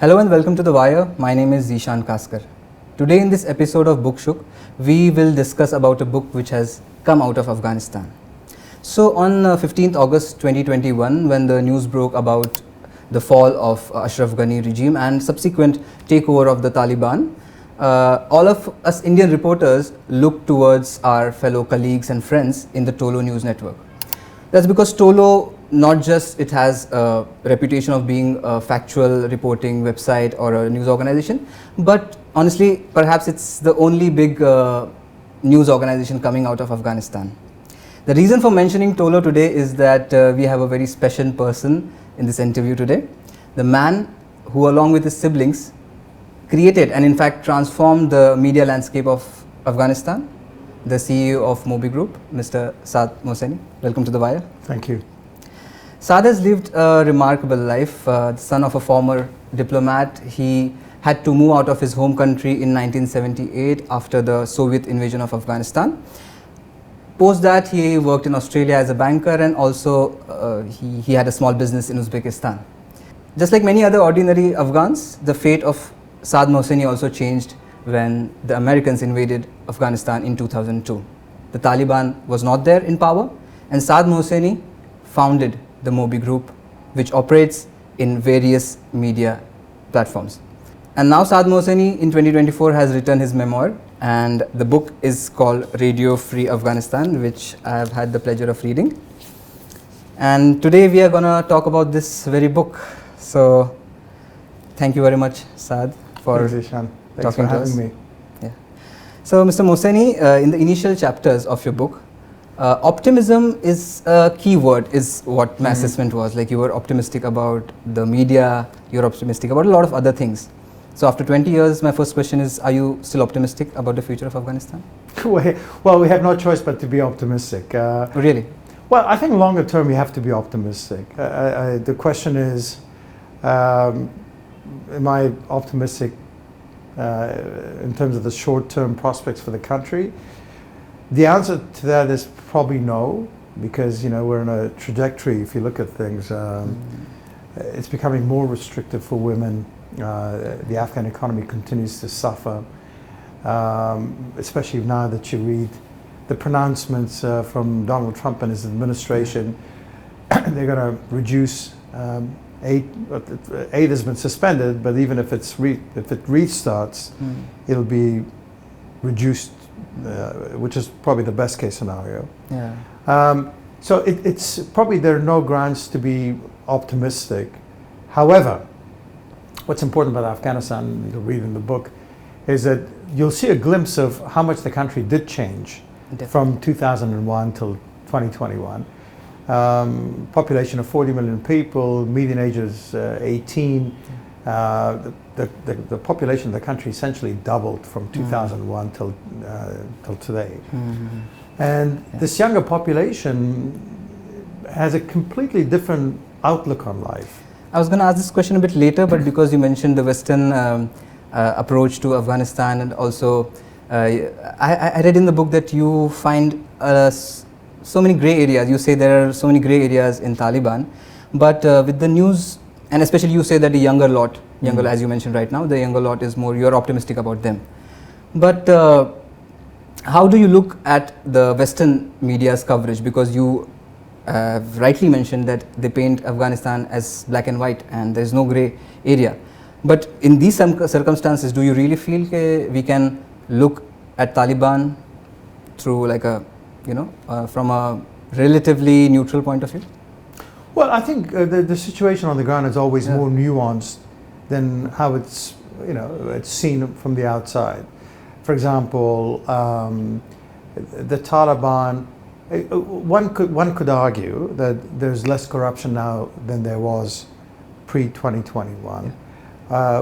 Hello and welcome to The Wire. My name is Zeeshan Kaskar. Today in this episode of Bookshuk, we will discuss about a book which has come out of Afghanistan. So on 15th August 2021, when the news broke about the fall of Ashraf Ghani regime and subsequent takeover of the Taliban, all of us Indian reporters looked towards our fellow colleagues and friends in the Tolo news network. That's because Tolo, not just it has a reputation of being a factual reporting website or a news organization, but honestly, perhaps it's the only big news organization coming out of Afghanistan. The reason for mentioning Tolo today is that we have a very special person in this interview today. The man who, along with his siblings, created and in fact transformed the media landscape of Afghanistan, the CEO of Moby Group, Mr. Saad Mohseni. Welcome to The Wire. Thank you. Saad has lived a remarkable life. The son of a former diplomat, he had to move out of his home country in 1978 after the Soviet invasion of Afghanistan. Post that, he worked in Australia as a banker, and also he had a small business in Uzbekistan. Just like many other ordinary Afghans, the fate of Saad Mohseni also changed when the Americans invaded Afghanistan in 2002. The Taliban was not there in power, and Saad Mohseni founded the Moby Group, which operates in various media platforms. And now Saad Mohseni in 2024 has written his memoir, and the book is called Radio Free Afghanistan, which I have had the pleasure of reading. And today we are going to talk about this very book. So thank you very much, Saad, for talking to us. Me. Yeah. So Mr. Mohseni, in the initial chapters of your book, optimism is a key word, is what my assessment was. Like, you were optimistic about the media, you're optimistic about a lot of other things. So after 20 years, my first question is, are you still optimistic about the future of Afghanistan? Well, we have no choice but to be optimistic. Really? Well, I think longer term we have to be optimistic. The question is, am I optimistic in terms of the short-term prospects for the country? The answer to that is probably no, because we're in a trajectory. If you look at things, it's becoming more restrictive for women. The Afghan economy continues to suffer, especially now that you read the pronouncements from Donald Trump and his administration. They're going to reduce aid. Aid has been suspended, but even if it restarts, it'll be reduced, which is probably the best case scenario. Yeah. So it's probably there are no grounds to be optimistic. However, what's important about Afghanistan, you'll read in the book, is that you'll see a glimpse of how much the country did change from 2001 till 2021. Population of 40 million people, median age is 18. The population of the country essentially doubled from 2001 till today. And this younger population has a completely different outlook on life. I was going to ask this question a bit later, but because you mentioned the Western approach to Afghanistan, and also I read in the book that you find so many grey areas. You say there are so many grey areas in Taliban, but with the news, and especially you say that the younger lot, as you mentioned right now, the younger lot is more, you're optimistic about them. But how do you look at the Western media's coverage? Because you rightly mentioned that they paint Afghanistan as black and white and there's no grey area. But in these circumstances, do you really feel we can look at Taliban through like a, from a relatively neutral point of view? Well, I think the situation on the ground is always more nuanced than how it's seen from the outside. For example, the Taliban. One could argue that there's less corruption now than there was pre-2021.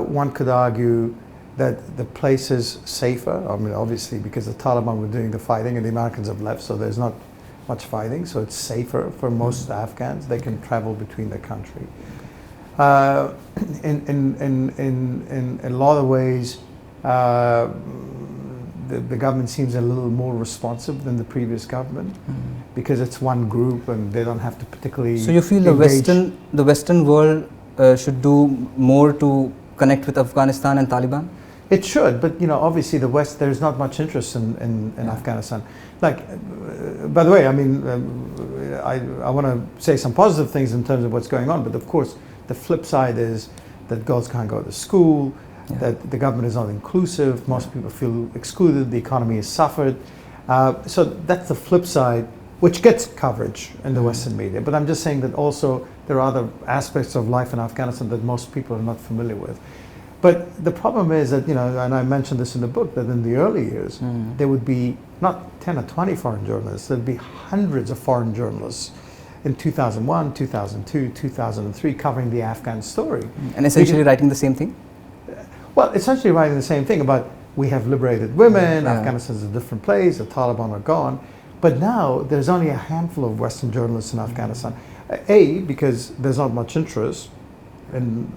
One could argue that the place is safer. I mean, obviously, because the Taliban were doing the fighting and the Americans have left, so there's not much fighting. So it's safer for most Afghans. They can travel between the country. In a lot of ways, the government seems a little more responsive than the previous government because it's one group and they don't have to particularly. So you feel the Western world should do more to connect with Afghanistan and Taliban? It should, but obviously the West, there's not much interest in Afghanistan. Like, by the way, I mean, I want to say some positive things in terms of what's going on, but of course, the flip side is that girls can't go to school, that the government is not inclusive, most people feel excluded, the economy has suffered. So that's the flip side, which gets coverage in the Western media. But I'm just saying that also there are other aspects of life in Afghanistan that most people are not familiar with. But the problem is that, and I mentioned this in the book, that in the early years, there would be not 10 or 20 foreign journalists, there'd be hundreds of foreign journalists in 2001, 2002, 2003, covering the Afghan story. And essentially writing the same thing? Well, essentially writing the same thing about we have liberated women, Afghanistan is a different place, the Taliban are gone. But now there's only a handful of Western journalists in Afghanistan. Because there's not much interest, and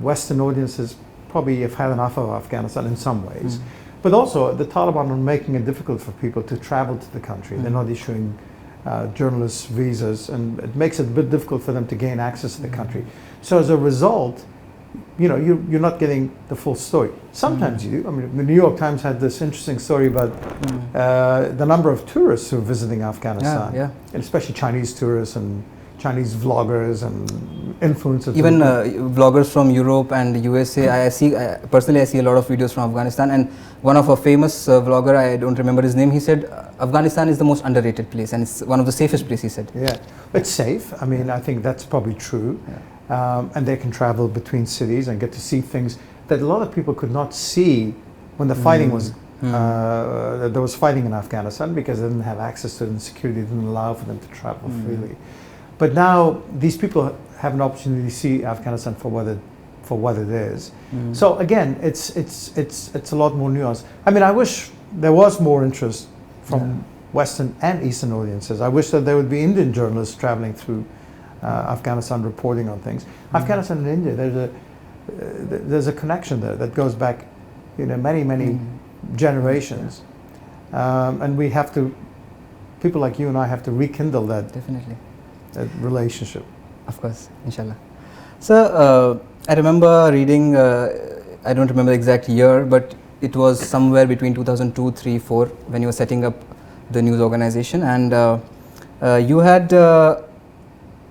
Western audiences probably have had enough of Afghanistan in some ways. But also the Taliban are making it difficult for people to travel to the country. They're not issuing journalist visas, and it makes it a bit difficult for them to gain access to the country. So as a result, you're not getting the full story. Sometimes you do. I mean, the New York Times had this interesting story about the number of tourists who are visiting Afghanistan, and especially Chinese tourists and Chinese vloggers and influencers. Even vloggers from Europe and USA. Personally I see a lot of videos from Afghanistan, and one of a famous vlogger, I don't remember his name, he said Afghanistan is the most underrated place and it's one of the safest places, he said. Yeah, it's safe. I mean, I think that's probably true. And they can travel between cities and get to see things that a lot of people could not see when the fighting was there was fighting in Afghanistan, because they didn't have access to it and security didn't allow for them to travel freely. But now these people have an opportunity to see Afghanistan for what it is. So again, it's a lot more nuanced. I mean, I wish there was more interest from Western and Eastern audiences. I wish that there would be Indian journalists traveling through Afghanistan reporting on things. Afghanistan and India, there's a connection there that goes back, many generations, and we have to, people like you and I have to rekindle that. Definitely. That relationship. Of course, inshallah. So I remember reading, I don't remember the exact year, but it was somewhere between 2002, 3, 4 when you were setting up the news organization, and you had,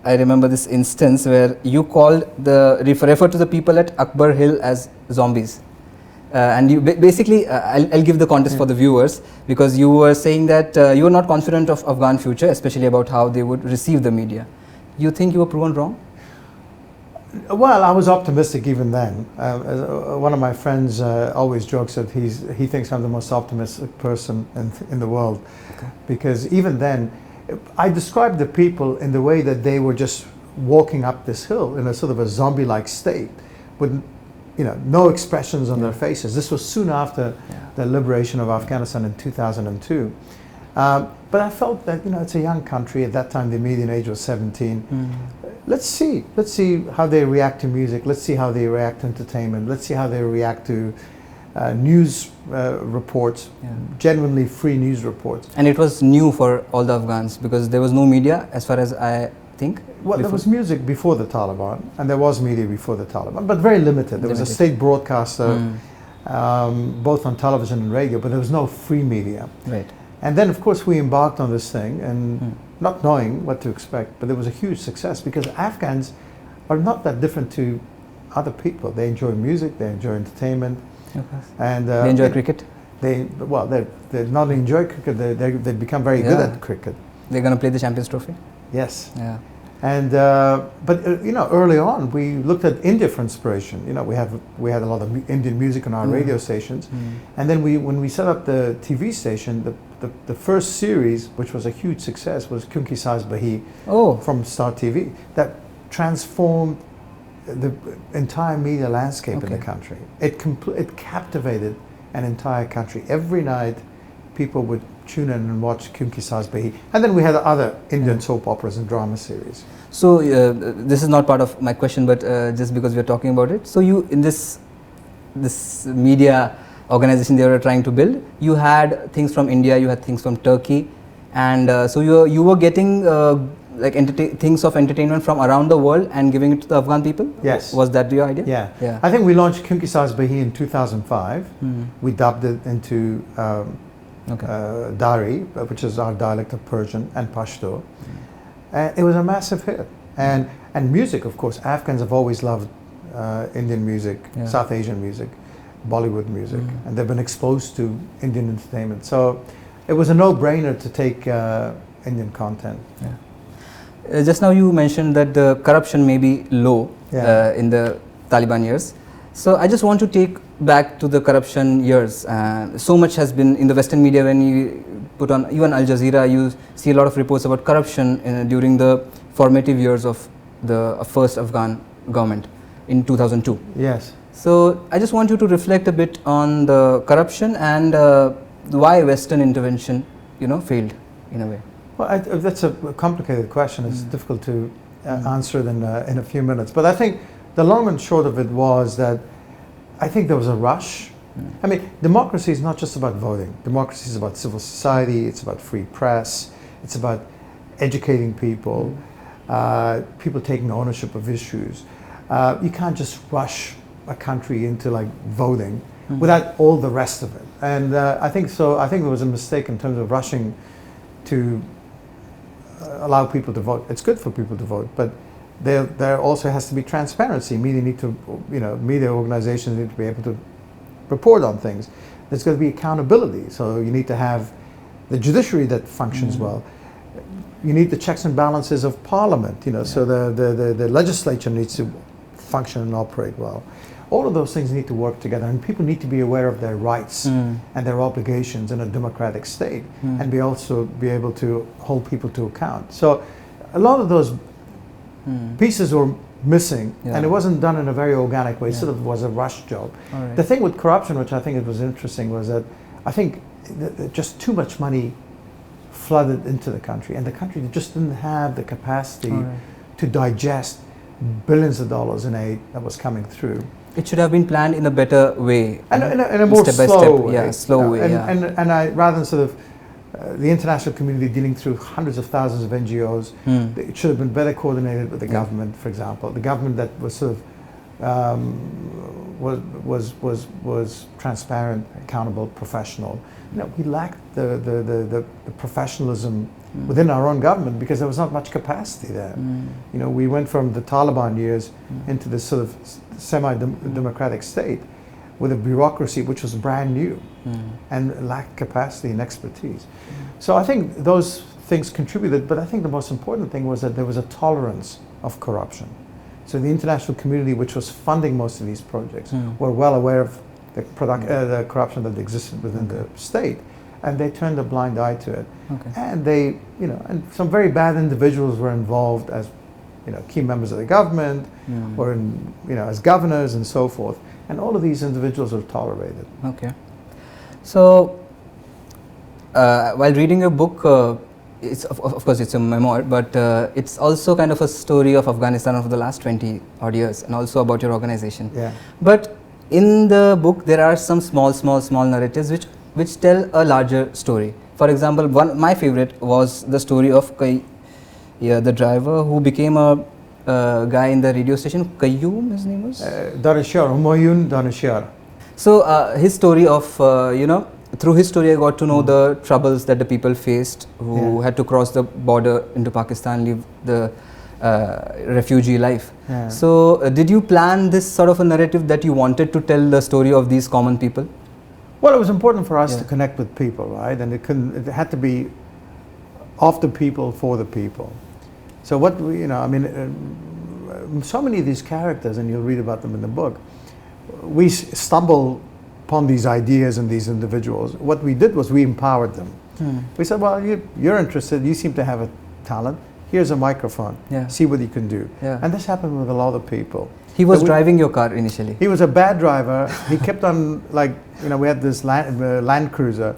I remember this instance where you called referred to the people at Akbar Hill as zombies. And you basically, I'll give the context for the viewers, because you were saying that you were not confident of Afghan future, especially about how they would receive the media. You think you were proven wrong? Well, I was optimistic even then. One of my friends always jokes that he thinks I'm the most optimistic person in the world, because even then, I described the people in the way that they were just walking up this hill in a sort of a zombie-like state, with no expressions on their faces. This was soon after the liberation of Afghanistan in 2002. But I felt that it's a young country. At that time, the median age was 17. Let's see how they react to music. Let's see how they react to entertainment. Let's see how they react to news reports, genuinely free news reports. And it was new for all the Afghans, because there was no media, as far as I think. Well, there was music before the Taliban, and there was media before the Taliban, but very limited. There was a state broadcaster, both on television and radio, but there was no free media. Right. And then, of course, we embarked on this thing, and not knowing what to expect, but it was a huge success, because Afghans are not that different to other people. They enjoy music, they enjoy entertainment, and they enjoy cricket. They not only enjoy cricket, they become very good at cricket. They're going to play the Champions Trophy. Yes. Yeah. And but early on we looked at India for inspiration. We had a lot of Indian music on our radio stations, and then when we set up the TV station, the first series, which was a huge success, was Kyunki Saaz Bahi from Star TV, that transformed the entire media landscape in the country. It captivated an entire country. Every night, people would tune in and watch Kyunki Saaz Bahi. And then we had other Indian soap operas and drama series. So this is not part of my question, but just because we are talking about it. So you, in this media organization they were trying to build, you had things from India, you had things from Turkey, and so you were getting like things of entertainment from around the world and giving it to the Afghan people? Yes. Was that your idea? Yeah. Yeah. I think we launched Kyunki Saaz Bahi in 2005. Mm. We dubbed it into Dari, which is our dialect of Persian, and Pashto. And it was a massive hit. And music, of course, Afghans have always loved Indian music, South Asian music, Bollywood music, and they've been exposed to Indian entertainment. So it was a no-brainer to take Indian content. Yeah. Just now you mentioned that the corruption may be low in the Taliban years. So I just want to take back to the corruption years. So much has been in the Western media. When you put on even Al Jazeera, you see a lot of reports about corruption during the formative years of the first Afghan government in 2002. Yes. So I just want you to reflect a bit on the corruption and why Western intervention, failed in a way. Well, that's a complicated question. It's difficult to answer it in a few minutes. But I think the long and short of it was that I think there was a rush. I mean, democracy is not just about voting. Democracy is about civil society. It's about free press. It's about educating people, people taking ownership of issues. You can't just rush a country into like voting without all the rest of it. And I think so. I think there was a mistake in terms of rushing to allow people to vote. It's good for people to vote, but there also has to be transparency. Media organizations need to be able to report on things. There's going to be accountability. So you need to have the judiciary that functions well. You need the checks and balances of parliament. So the legislature needs to function and operate well. All of those things need to work together, and people need to be aware of their rights and their obligations in a democratic state, and also be able to hold people to account. So a lot of those pieces were missing, and it wasn't done in a very organic way. It sort of was a rush job. Right. The thing with corruption, which I think it was interesting, was that I think just too much money flooded into the country, and the country just didn't have the capacity to digest billions of dollars in aid that was coming through. It should have been planned in a better way. And in a more slow way. Yeah, slow way. And I, rather than sort of the international community dealing through hundreds of thousands of NGOs, it should have been better coordinated with the government, for example. The government that was sort of was transparent, accountable, professional. We lacked the professionalism within our own government because there was not much capacity there. We went from the Taliban years into this sort of semi-democratic state with a bureaucracy which was brand new and lacked capacity and expertise. So I think those things contributed, but I think the most important thing was that there was a tolerance of corruption. So the international community, which was funding most of these projects, were well aware of the corruption that existed within the state, and they turned a blind eye to it. And they, and some very bad individuals were involved as, key members of the government, or as governors and so forth. And all of these individuals were tolerated. Okay. So, while reading your book, it's of course it's a memoir, but it's also kind of a story of Afghanistan over the last 20 odd years, and also about your organization. Yeah. But in the book, there are some small narratives which tell a larger story. For example, my favorite was the story of the driver who became a guy in the radio station. Qayyum, his name was? Danishar, Humayun Danishar. So his story of, through his story I got to know the troubles that the people faced who had to cross the border into Pakistan, live the refugee life. So did you plan this sort of a narrative that you wanted to tell the story of these common people? Well, it was important for us to connect with people, right? And it had to be of the people, for the people. So what, so many of these characters, and you'll read about them in the book, we stumble upon these ideas and these individuals. What we did was we empowered them. We said, well, you're interested, you seem to have a talent, here's a microphone, see what you can do. And this happened with a lot of people. He was driving your car initially? He was a bad driver. He kept on, we had this Land Cruiser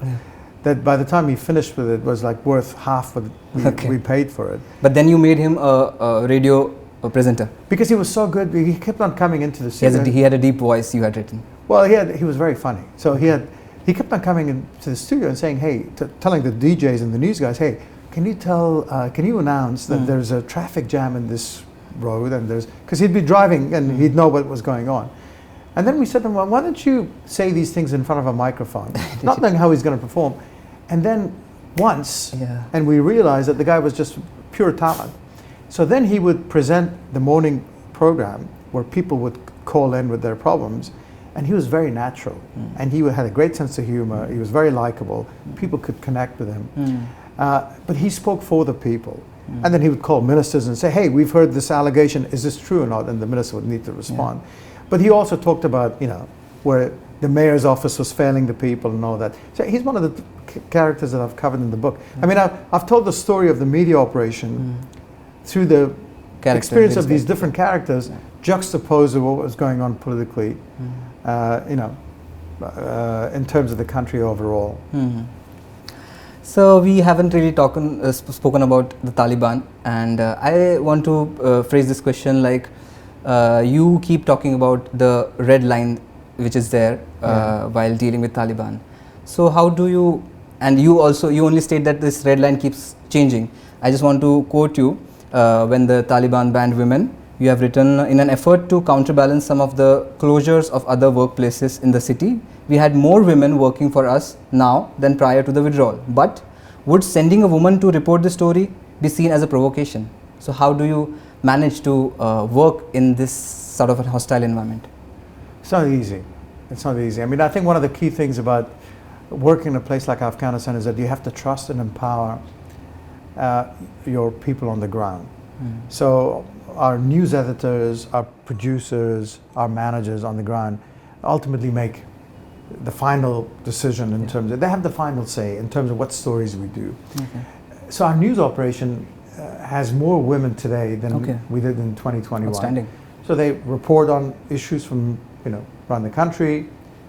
that by the time he finished with it was worth half what we paid for it. But then you made him a radio presenter? Because he was so good, he kept on coming into the studio. He had a deep voice, you had written. Well, he was very funny. So he kept on coming into the studio and saying, hey, telling the DJs and the news guys, hey, can you announce that there's a traffic jam in this road, and because he'd be driving and he'd know what was going on. And then we said to him, well, why don't you say these things in front of a microphone, not knowing how he's going to perform. And then once, and we realized that the guy was just pure talent. So then he would present the morning program where people would call in with their problems, and he was very natural. And he had a great sense of humor. He was very likable. People could connect with him. But he spoke for the people. And then he would call ministers and say, hey, we've heard this allegation. Is this true or not? And the minister would need to respond. But he also talked about, where the mayor's office was failing the people and all that. So he's one of the characters that I've covered in the book. I mean, I've told the story of the media operation through the experience of these different characters, juxtaposed with what was going on politically, in terms of the country overall. So we haven't really spoken about the Taliban, and I want to phrase this question like, you keep talking about the red line which is there while dealing with Taliban. So how do you, and you only state that this red line keeps changing. I just want to quote you, when the Taliban banned women, you have written, in an effort to counterbalance some of the closures of other workplaces in the city, we had more women working for us now than prior to the withdrawal. But would sending a woman to report the story be seen as a provocation? So how do you manage to work in this sort of a hostile environment? It's not easy. It's not easy. I mean, I think one of the key things about working in a place like Afghanistan is that you have to trust and empower your people on the ground. So our news editors, our producers, our managers on the ground ultimately make the final decision in terms of, they have the final say in terms of what stories we do. So our news operation has more women today than we did in 2021. Outstanding. So they report on issues from around the country,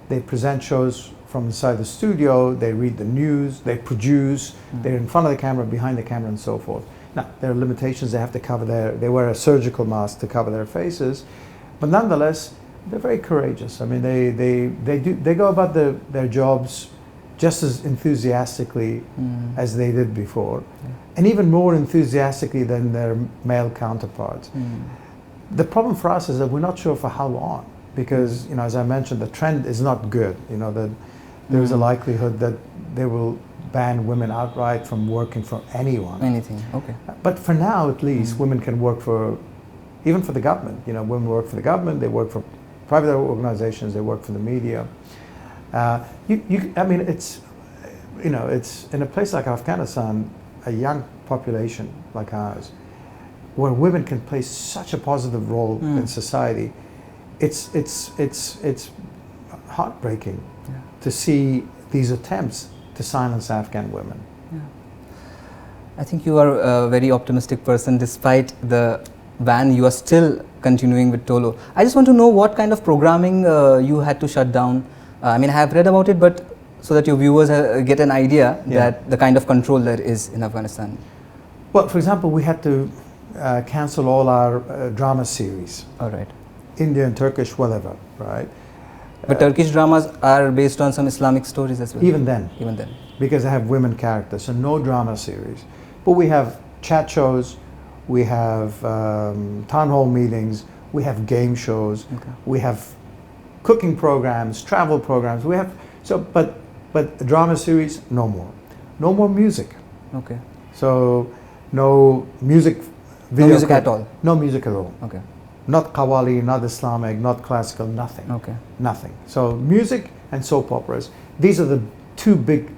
they present shows from inside the studio, they read the news, they produce, they're in front of the camera, behind the camera, and so forth. Now, there are limitations. They have to cover they wear a surgical mask to cover their faces, but nonetheless, they're very courageous. I mean, they go about their jobs just as enthusiastically as they did before, and even more enthusiastically than their male counterparts. The problem for us is that we're not sure for how long, because as I mentioned, the trend is not good. That there is a likelihood that they will ban women outright from working for anyone. Anything, okay. But for now, at least, women can work even for the government. Women work for the government, they work for private organizations, they work for the media. I mean, it's in a place like Afghanistan, a young population like ours, where women can play such a positive role in society. It's heartbreaking to see these attempts to silence Afghan women. I think you are a very optimistic person. Despite the ban, you are still continuing with Tolo. I just want to know what kind of programming you had to shut down. I mean, I have read about it, but so that your viewers get an idea that the kind of control there is in Afghanistan. Well, for example, we had to cancel all our drama series. All right. Indian, Turkish, whatever, right? But Turkish dramas are based on some Islamic stories as well. Even then. Even then. Because they have women characters, so no drama series. But we have chat shows, we have town hall meetings, we have game shows, we have cooking programs, travel programs. We have but drama series, no more. No more music. Okay. So no music. No music at all. No music at all. Okay. Not Qawwali, not Islamic, not classical, nothing. Okay. Nothing. So music and soap operas. These are the two big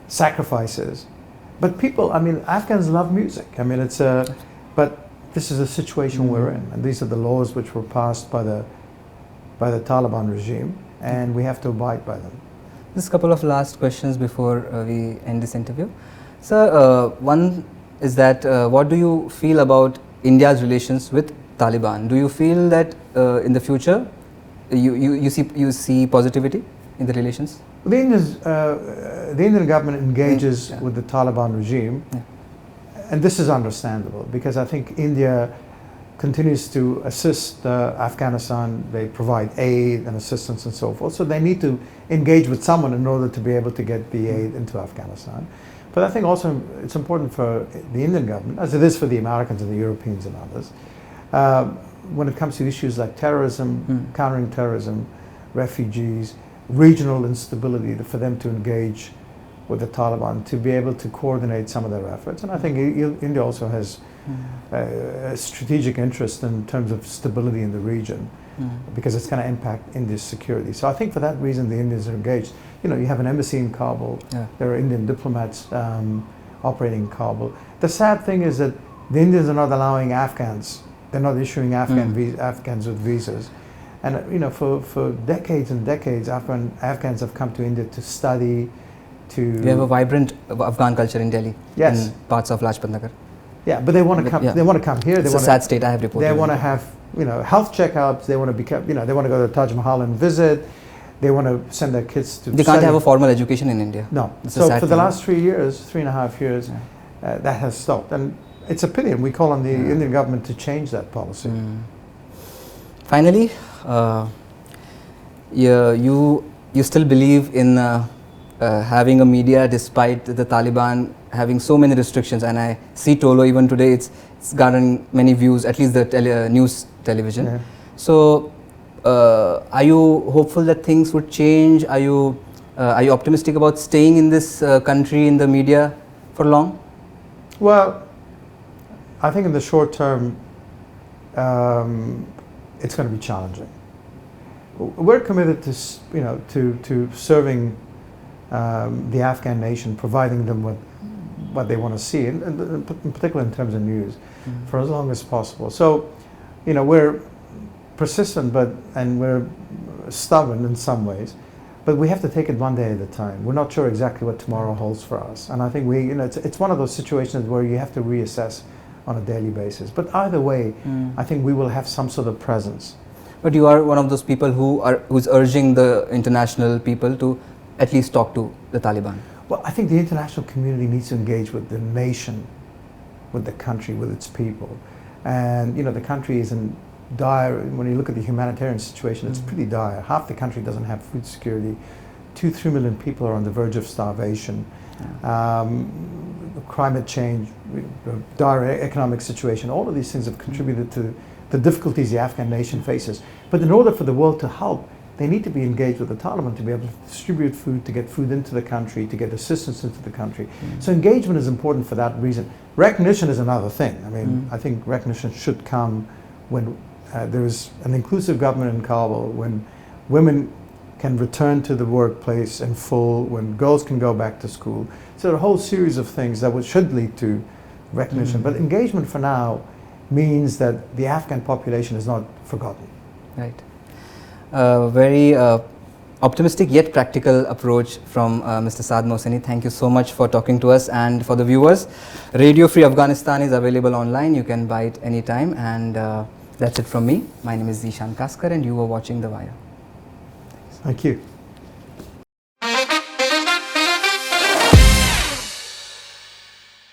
sacrifices. But people, I mean, Afghans love music. I mean, but this is the situation we're in, and these are the laws which were passed by the Taliban regime, and we have to abide by them. Just a couple of last questions before we end this interview. Sir, one is that what do you feel about India's relations with Taliban? Do you feel that in the future you see positivity in the relations? The Indian government engages with the Taliban regime, and this is understandable because I think India continues to assist Afghanistan. They provide aid and assistance and so forth. So they need to engage with someone in order to be able to get the aid into Afghanistan. But I think also it's important for the Indian government, as it is for the Americans and the Europeans and others, when it comes to issues like terrorism, countering terrorism, refugees, regional instability, for them to engage with the Taliban, to be able to coordinate some of their efforts. And I think India also has a strategic interest in terms of stability in the region, because it's going to impact India's security. So I think for that reason the Indians are engaged. You know, you have an embassy in Kabul, there are Indian diplomats operating in Kabul. The sad thing is that the Indians are not allowing Afghans, they're not issuing Afghans with visas. And you know, for decades and decades, Afghans have come to India to study, to... We have a vibrant Afghan culture in Delhi, yes, in parts of Lajpat Nagar. Yeah, but they want to come. They want to come here. It's a sad state. I have reported. They want to have, you know, health checkups. They want to become, you know, they want to go to Taj Mahal and visit. They want to send their kids to. They can't have a formal education in India. No. It's so for the last 3 years, 3.5 years, that has stopped, and it's a pity. And we call on the Indian government to change that policy. Finally, you still believe in having a media despite the Taliban having so many restrictions, and I see Tolo even today, it's garnering many views, at least the news television. Yeah. So are you hopeful that things would change? Are you optimistic about staying in this country in the media for long? Well, I think in the short term it's going to be challenging. We're committed to, you know, to serving the Afghan nation, providing them with what they want to see, and in particular in terms of news, for as long as possible. So, you know, we're persistent, and we're stubborn in some ways, but we have to take it one day at a time. We're not sure exactly what tomorrow holds for us, and I think you know, it's one of those situations where you have to reassess on a daily basis. But either way, I think we will have some sort of presence. But you are one of those people who's urging the international people to at least talk to the Taliban. Well, I think the international community needs to engage with the nation, with the country, with its people. And, you know, the country is in dire, when you look at the humanitarian situation, it's pretty dire. Half the country doesn't have food security. 2-3 million people are on the verge of starvation. Climate change, dire economic situation, all of these things have contributed to the difficulties the Afghan nation faces. But in order for the world to help, they need to be engaged with the Taliban to be able to distribute food, to get food into the country, to get assistance into the country. So engagement is important for that reason. Recognition is another thing. I mean, I think recognition should come when there is an inclusive government in Kabul, when women can return to the workplace in full, when girls can go back to school. So a whole series of things that should lead to recognition. But engagement for now means that the Afghan population is not forgotten. Right. Very optimistic yet practical approach from Mr. Saad Mohseni. Thank you so much for talking to us. And for the viewers, Radio Free Afghanistan is available online. You can buy it anytime. And that's it from me. My name is Zeeshan Kaskar and you were watching The Wire. Thank you.